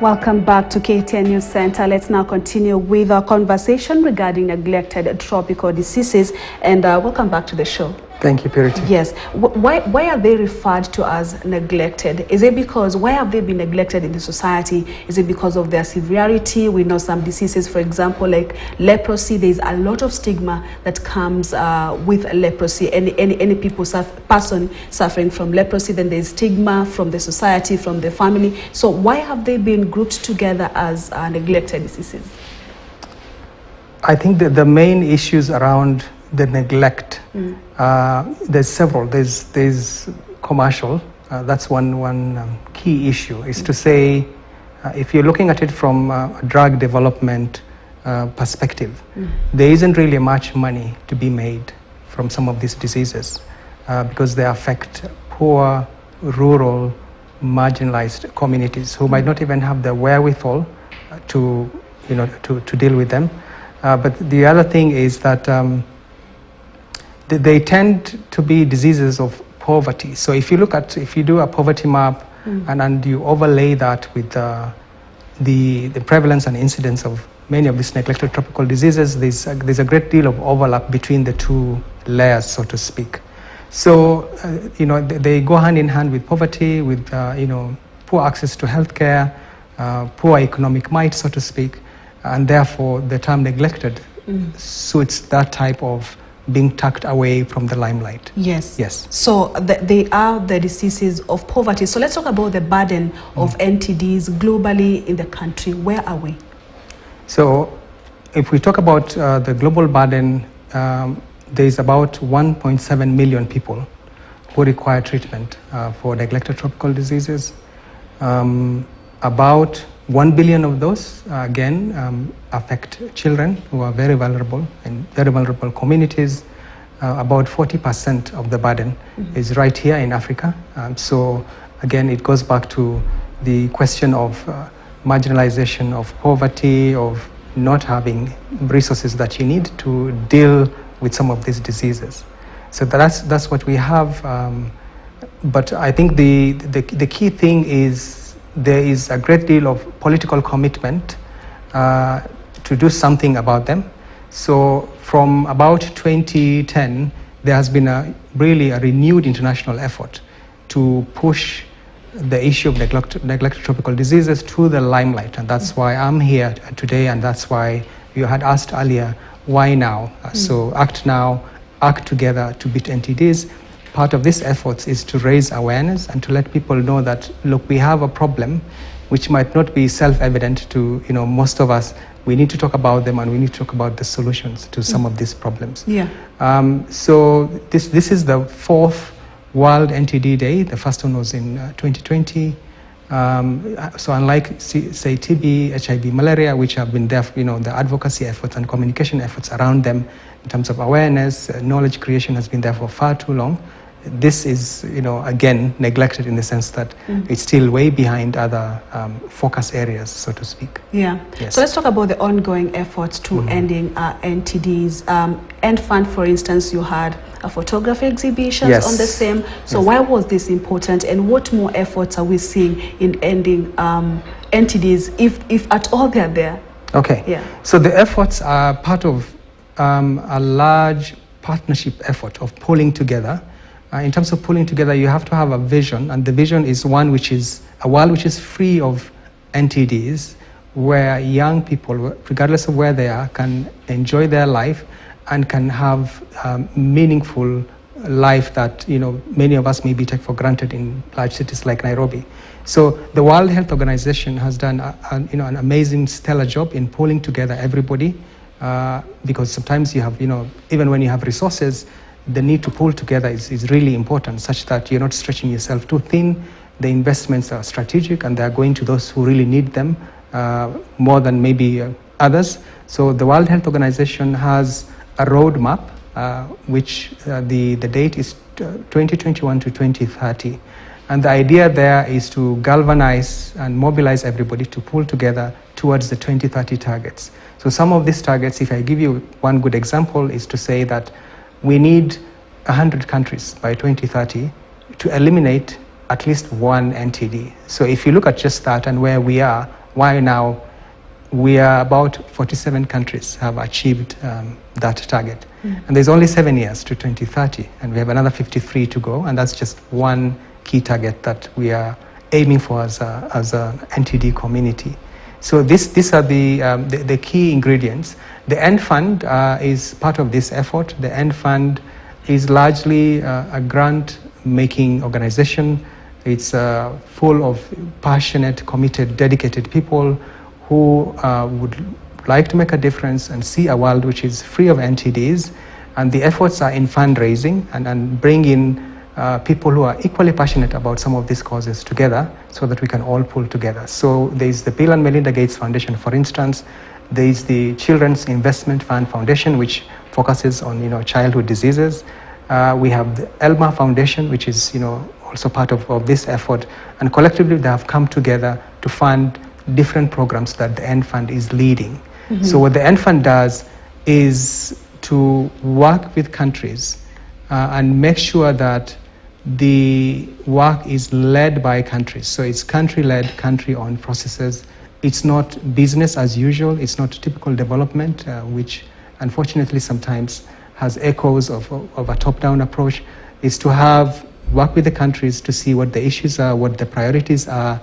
Welcome back to KTN News Center. Let's now continue with our conversation regarding neglected tropical diseases, and welcome back to the show. Thank you, Purity. Yes. Why are they referred to as neglected? Is it because, why have they been neglected in the society? Is it because of their severity? We know some diseases, for example, like leprosy, there's a lot of stigma that comes with leprosy. Any person suffering from leprosy, then there's stigma from the society, from the family. So why have they been grouped together as neglected diseases? I think that the main issues around the neglect, there's several. There's commercial. That's one key issue, is to say, if you're looking at it from a drug development perspective, there isn't really much money to be made from some of these diseases because they affect poor, rural, marginalized communities who might not even have the wherewithal to deal with them. But the other thing is that they tend to be diseases of poverty. So if you do a poverty map and you overlay that with the prevalence and incidence of many of these neglected tropical diseases, there's a great deal of overlap between the two layers, so to speak. So they go hand in hand with poverty, with poor access to healthcare, poor economic might, so to speak, and therefore the term neglected suits that type of being tucked away from the limelight. Yes. Yes. So they are the diseases of poverty. So let's talk about the burden of NTDs globally in the country. Where are we? So if we talk about the global burden, there is about 1.7 million people who require treatment for neglected tropical diseases. About 1 billion of those, again, affect children who are very vulnerable in very vulnerable communities. About 40% of the burden is right here in Africa. So again, it goes back to the question of marginalization, of poverty, of not having resources that you need to deal with some of these diseases. So that's what we have. But I think the key thing is there is a great deal of political commitment to do something about them. So from about 2010, there has been really a renewed international effort to push the issue of neglected tropical diseases to the limelight. And that's why I'm here today, and that's why you had asked earlier, why now? So act now, act together to beat NTDs. Part of this effort is to raise awareness and to let people know that, look, we have a problem which might not be self-evident to most of us. We need to talk about them, and we need to talk about the solutions to some of these problems. Yeah. So this is the 4th World NTD Day. The first one was in 2020. So unlike, say, TB, HIV, malaria, which have been there, the advocacy efforts and communication efforts around them in terms of awareness, knowledge creation has been there for far too long. This is, again, neglected in the sense that it's still way behind other focus areas, so to speak. Yeah. Yes. So let's talk about the ongoing efforts to ending NTDs. End Fund, for instance, you had a photography exhibitions on the same. So why was this important, and what more efforts are we seeing in ending NTDs, if at all they're there? Okay. Yeah. So the efforts are part of a large partnership effort of pulling together. In terms of pulling together, you have to have a vision, and the vision is one which is a world which is free of NTDs, where young people, regardless of where they are, can enjoy their life and can have meaningful life that many of us maybe take for granted in large cities like Nairobi. So the World Health Organization has done an amazing, stellar job in pulling together everybody, because sometimes you have, even when you have resources, the need to pull together is really important, such that you're not stretching yourself too thin. The investments are strategic, and they're going to those who really need them more than maybe others. So the World Health Organization has a roadmap, which the date is 2021 to 2030. And the idea there is to galvanize and mobilize everybody to pull together towards the 2030 targets. So some of these targets, if I give you one good example, is to say that we need 100 countries by 2030 to eliminate at least one NTD. So if you look at just that and where we are, why now we are about 47 countries have achieved that target. And there's only 7 years to 2030, and we have another 53 to go, and that's just one key target that we are aiming for as an NTD community. So these are the key ingredients. The End Fund is part of this effort. The End Fund is largely a grant-making organization. It's full of passionate, committed, dedicated people who would like to make a difference and see a world which is free of NTDs. And the efforts are in fundraising and bring in people who are equally passionate about some of these causes together so that we can all pull together. So there's the Bill and Melinda Gates Foundation, for instance. There's the Children's Investment Fund Foundation, which focuses on childhood diseases. We have the Elma Foundation, which is also part of this effort. And collectively, they have come together to fund different programs that the End Fund is leading. So what the End Fund does is to work with countries and make sure that the work is led by countries. So it's country-led, country-owned processes. It's not business as usual. It's not typical development, which unfortunately sometimes has echoes of a top-down approach. It's to work with the countries to see what the issues are, what the priorities are,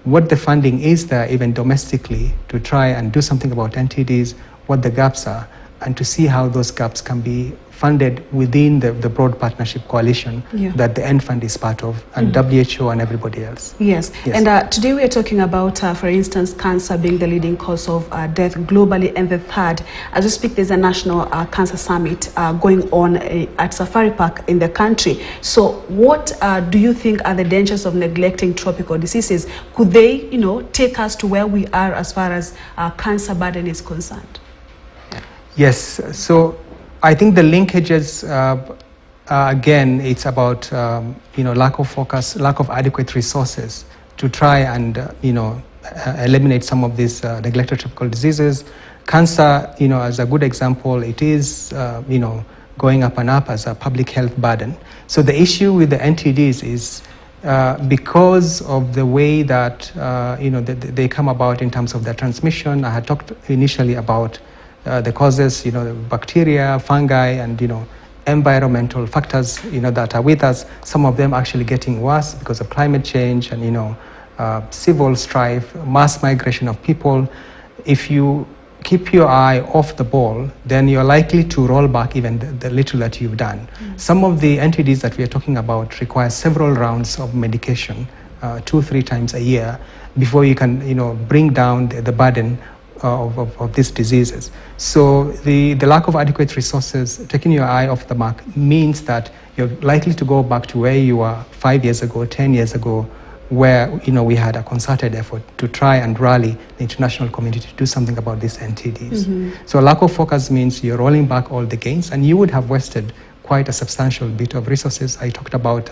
what the funding is there even domestically to try and do something about NTDs, what the gaps are, and to see how those gaps can be funded within the broad partnership coalition that the End Fund is part of, and WHO and everybody else. Yes. And today we are talking about, for instance, cancer being the leading cause of death globally. And the third, as we speak, there's a national cancer summit going on at Safari Park in the country. So what do you think are the dangers of neglecting tropical diseases? Could they, take us to where we are as far as cancer burden is concerned? Yes. So I think the linkages, again, it's about lack of focus, lack of adequate resources to try and eliminate some of these neglected tropical diseases. Cancer, as a good example, it is going up and up as a public health burden. So the issue with the NTDs is because of the way that they come about in terms of their transmission. I had talked initially about the causes, bacteria, fungi, and environmental factors, that are with us. Some of them actually getting worse because of climate change and civil strife, mass migration of people. If you keep your eye off the ball, then you're likely to roll back even the little that you've done. Some of the NTDs that we are talking about require several rounds of medication, 2-3 times a year, before you can bring down the burden of these diseases. So the lack of adequate resources, taking your eye off the mark, means that you're likely to go back to where you were 5 years ago, 10 years ago, where we had a concerted effort to try and rally the international community to do something about these NTDs. So lack of focus means you're rolling back all the gains, and you would have wasted quite a substantial bit of resources. I talked about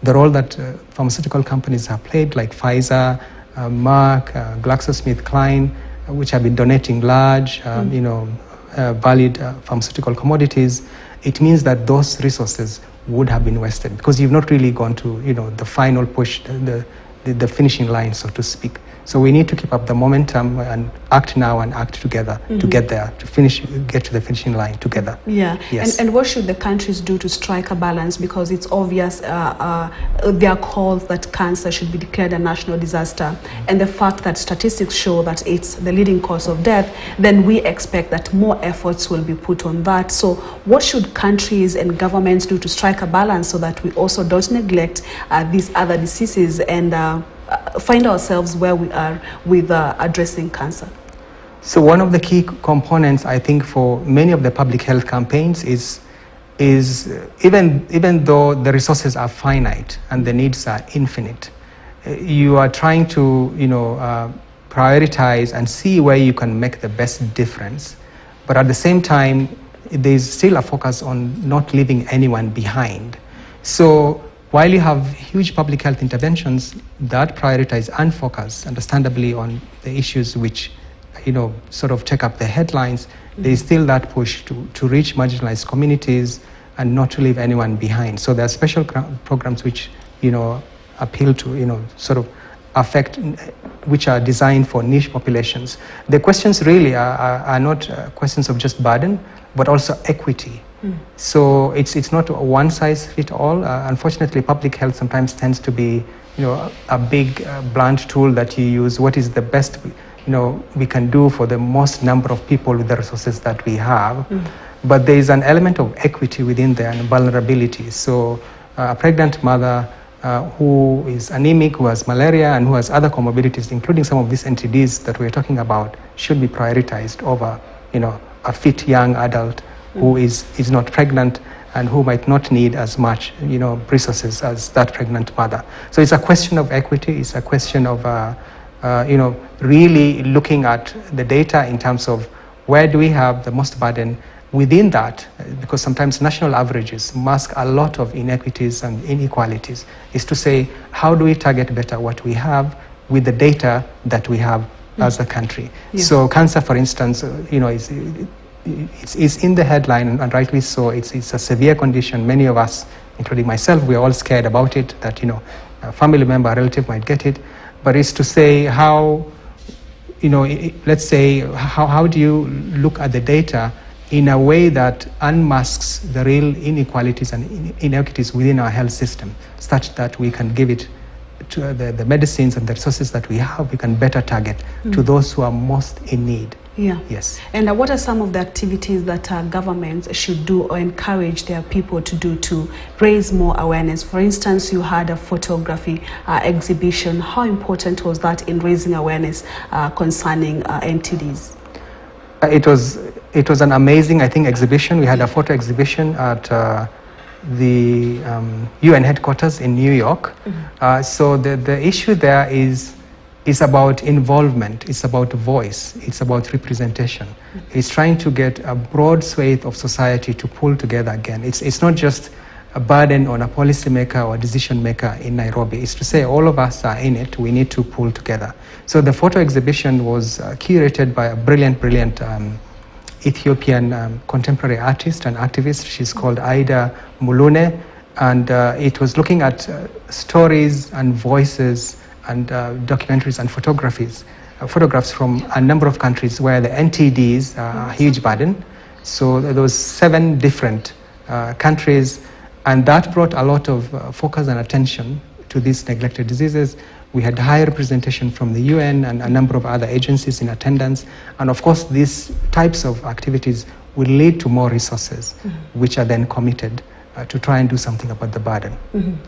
the role that pharmaceutical companies have played, like Pfizer, Merck, GlaxoSmithKline, which have been donating large, valued pharmaceutical commodities. It means that those resources would have been wasted because you've not really gone to, the final push, the finishing line, so to speak. So we need to keep up the momentum and act now and act together to get there, get to the finishing line together. Yeah. Yes. And what should the countries do to strike a balance? Because it's obvious there are calls that cancer should be declared a national disaster, and the fact that statistics show that it's the leading cause of death, then we expect that more efforts will be put on that. So what should countries and governments do to strike a balance so that we also don't neglect these other diseases and find ourselves where we are with addressing cancer? So one of the key components, I think, for many of the public health campaigns is even though the resources are finite and the needs are infinite, you are trying to prioritize and see where you can make the best difference. But at the same time, there's still a focus on not leaving anyone behind. So while you have huge public health interventions that prioritize and focus, understandably, on the issues which, sort of take up the headlines, there is still that push to reach marginalized communities and not to leave anyone behind. So there are special programs which, appeal to, sort of which are designed for niche populations. The questions really are not questions of just burden, but also equity. So it's not a one size fit all. Unfortunately, public health sometimes tends to be, a big blunt tool that you use. What is the best, we can do for the most number of people with the resources that we have? But there is an element of equity within there and vulnerability. So a pregnant mother who is anemic, who has malaria, and who has other comorbidities, including some of these NTDs that we're talking about, should be prioritized over, a fit young adult who is not pregnant and who might not need as much, resources as that pregnant mother. So it's a question of equity. It's a question of, really looking at the data in terms of where do we have the most burden. Within that, because sometimes national averages mask a lot of inequities and inequalities, is to say, how do we target better what we have with the data that we have as a country? Yeah. So cancer, for instance, it's in the headline, and rightly so. It's a severe condition. Many of us, including myself, we're all scared about it, that, a family member, a relative might get it. But it's to say how, let's say, how do you look at the data in a way that unmasks the real inequalities and inequities within our health system, such that we can give it to the medicines and the resources that we have, we can better target to those who are most in need. Yeah. Yes. And what are some of the activities that governments should do or encourage their people to do to raise more awareness? For instance, you had a photography exhibition. How important was that in raising awareness concerning NTDs? It was an amazing, I think, exhibition. We had a photo exhibition at the UN headquarters in New York. So the issue there is about involvement, it's about voice, it's about representation. It's trying to get a broad swathe of society to pull together again. It's not just a burden on a policymaker or a decision maker in Nairobi. It's to say all of us are in it, we need to pull together. So the photo exhibition was curated by a brilliant Ethiopian contemporary artist and activist. She's called Aida Mulune, and it was looking at stories and voices and documentaries and photographs from a number of countries where the NTDs are a huge burden. So there was 7 different countries, and that brought a lot of focus and attention to these neglected diseases. We had high representation from the UN and a number of other agencies in attendance. And of course, these types of activities will lead to more resources, which are then committed to try and do something about the burden.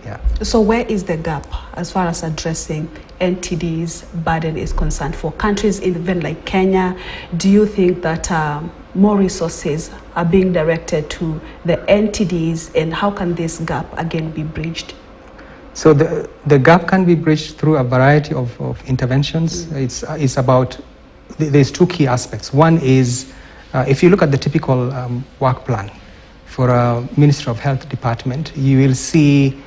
Yeah. So where is the gap as far as addressing NTDs burden is concerned? For countries even like Kenya, do you think that more resources are being directed to the NTDs, and how can this gap again be bridged? So the gap can be bridged through a variety of interventions. It's about, there's 2 key aspects. One is, if you look at the typical work plan for a Ministry of Health department, you will see,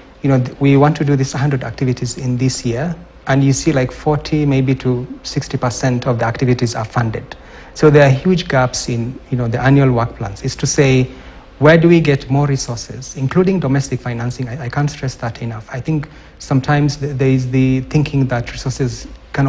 we want to do this 100 activities in this year, and you see like 40, maybe to 60% of the activities are funded. So there are huge gaps in, the annual work plans. It's to say, where do we get more resources, including domestic financing? I can't stress that enough. I think sometimes there is the thinking that resources can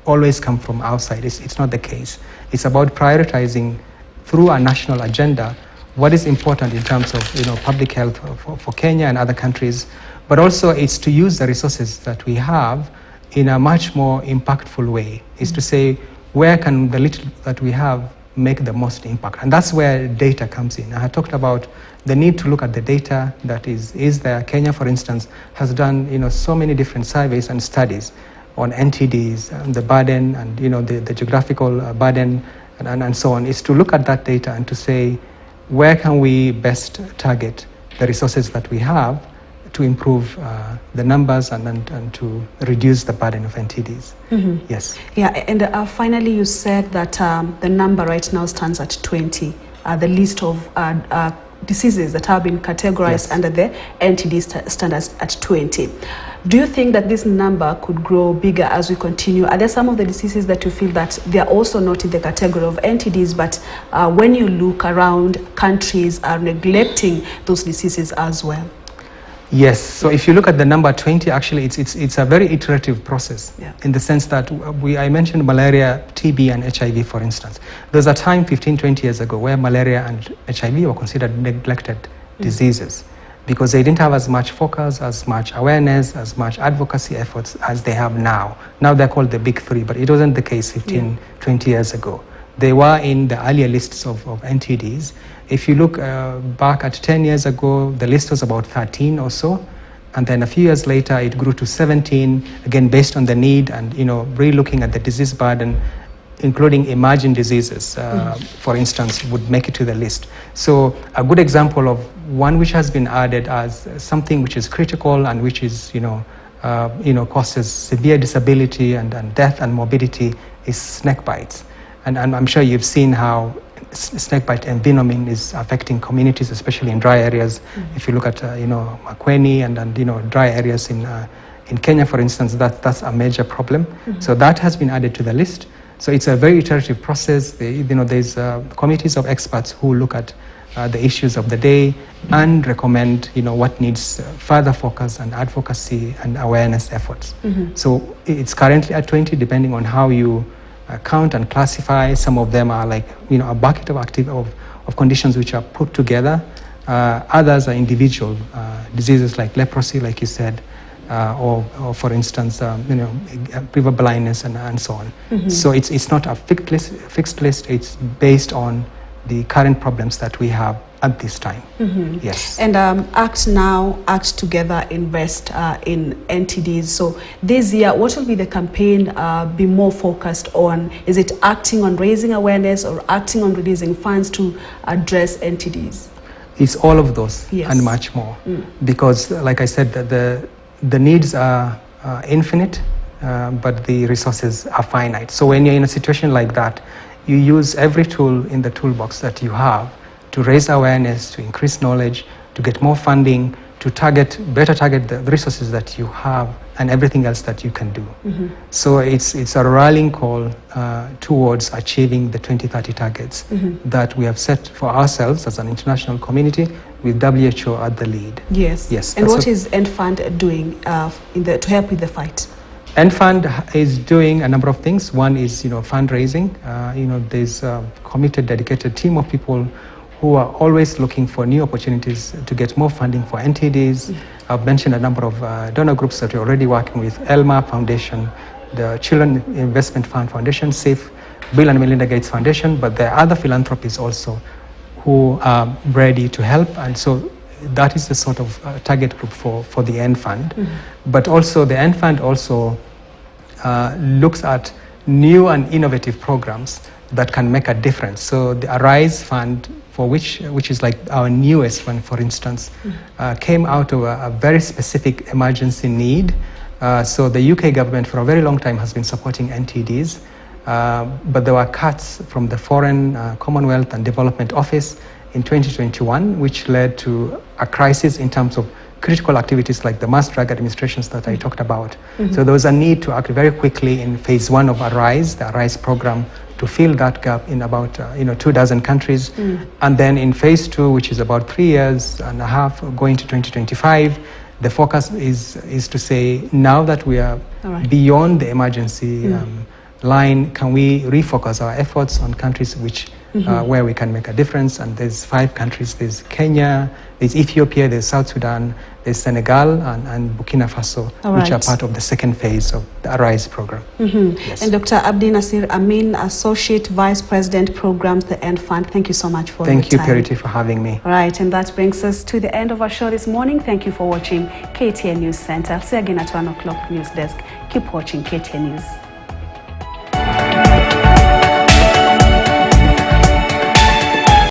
always come from outside. It's not the case. It's about prioritizing through a national agenda what is important in terms of public health for Kenya and other countries, but also it's to use the resources that we have in a much more impactful way. It's to say, where can the little that we have make the most impact? And that's where data comes in. I had talked about the need to look at the data that is there. Kenya, for instance, has done so many different surveys and studies on NTDs, and the burden, and the geographical burden, and so on. Is to look at that data and to say, where can we best target the resources that we have to improve the numbers and to reduce the burden of NTDs. Yes. Yeah, and finally you said that the number right now stands at 20, the list of diseases that have been categorized under the NTD standards at 20. Do you think that this number could grow bigger as we continue? Are there some of the diseases that you feel that they are also not in the category of NTDs, but when you look around, countries are neglecting those diseases as well? Yes, so if you look at the number 20, actually it's a very iterative process, in the sense that I mentioned malaria, TB and HIV, for instance. There's a time 15, 20 years ago where malaria and HIV were considered neglected diseases because they didn't have as much focus, as much awareness, as much advocacy efforts as they have now. Now they're called the big three, but it wasn't the case 15, 20 years ago. They were in the earlier lists of NTDs. If you look back at 10 years ago, the list was about 13 or so. And then a few years later, it grew to 17, again, based on the need and, really looking at the disease burden, including emerging diseases, for instance, would make it to the list. So a good example of one which has been added as something which is critical and which is, causes severe disability and death and morbidity is snake bites. And I'm sure you've seen how snakebite envenoming is affecting communities, especially in dry areas. If you look at, Makueni and dry areas in Kenya, for instance, that's a major problem. So that has been added to the list. So it's a very iterative process. There's committees of experts who look at the issues of the day and recommend, what needs further focus and advocacy and awareness efforts. So it's currently at 20, depending on how you count and classify. Some of them are like, a bucket of conditions which are put together. Others are individual diseases like leprosy, like you said, or for instance, river blindness and so on. So it's not a fixed list. It's based on the current problems that we have at this time. Yes. And Act Now, Act Together, Invest in NTDs. So this year, what will be the campaign be more focused on? Is it acting on raising awareness or acting on releasing funds to address NTDs? It's all of those and much more. Because, like I said, the needs are infinite, but the resources are finite. So when you're in a situation like that, you use every tool in the toolbox that you have to raise awareness, to increase knowledge, to get more funding, to better target the resources that you have and everything else that you can do. So it's a rallying call towards achieving the 2030 targets that we have set for ourselves as an international community, with WHO at the lead. Yes. And what is EndFund doing to help with the fight? EndFund is doing a number of things. One is, fundraising. There's a committed, dedicated team of people who are always looking for new opportunities to get more funding for NTDs. I've mentioned a number of donor groups that we're already working with: ELMA Foundation, the Children Investment Fund Foundation, SAFE, Bill and Melinda Gates Foundation, but there are other philanthropies also who are ready to help. And so that is the sort of target group for the EndFund. But also the EndFund also looks at new and innovative programs that can make a difference. So the Arise Fund, which is like our newest one, for instance, came out of a very specific emergency need. So the UK government for a very long time has been supporting NTDs, but there were cuts from the Foreign, Commonwealth and Development Office in 2021, which led to a crisis in terms of critical activities like the mass drug administrations that I talked about. So there was a need to act very quickly in phase 1 of Arise, the Arise program, to fill that gap in about 24 countries. And then in phase 2, which is about 3 years and a half, going to 2025, the focus is to say, now that we are beyond the emergency line, can we refocus our efforts on countries where we can make a difference? And there's 5 countries. There's Kenya, there's Ethiopia, there's South Sudan, there's Senegal and Burkina Faso, which are part of the second phase of the Arise program. Yes. And Dr. Abdi Nasir Amin, Associate Vice President, Programs, the EndFund, thank you so much for your time. Thank you, Purity, for having me. All right, and that brings us to the end of our show this morning. Thank you for watching KTN News Center. I'll see you again at 1 o'clock news desk. Keep watching KTN News.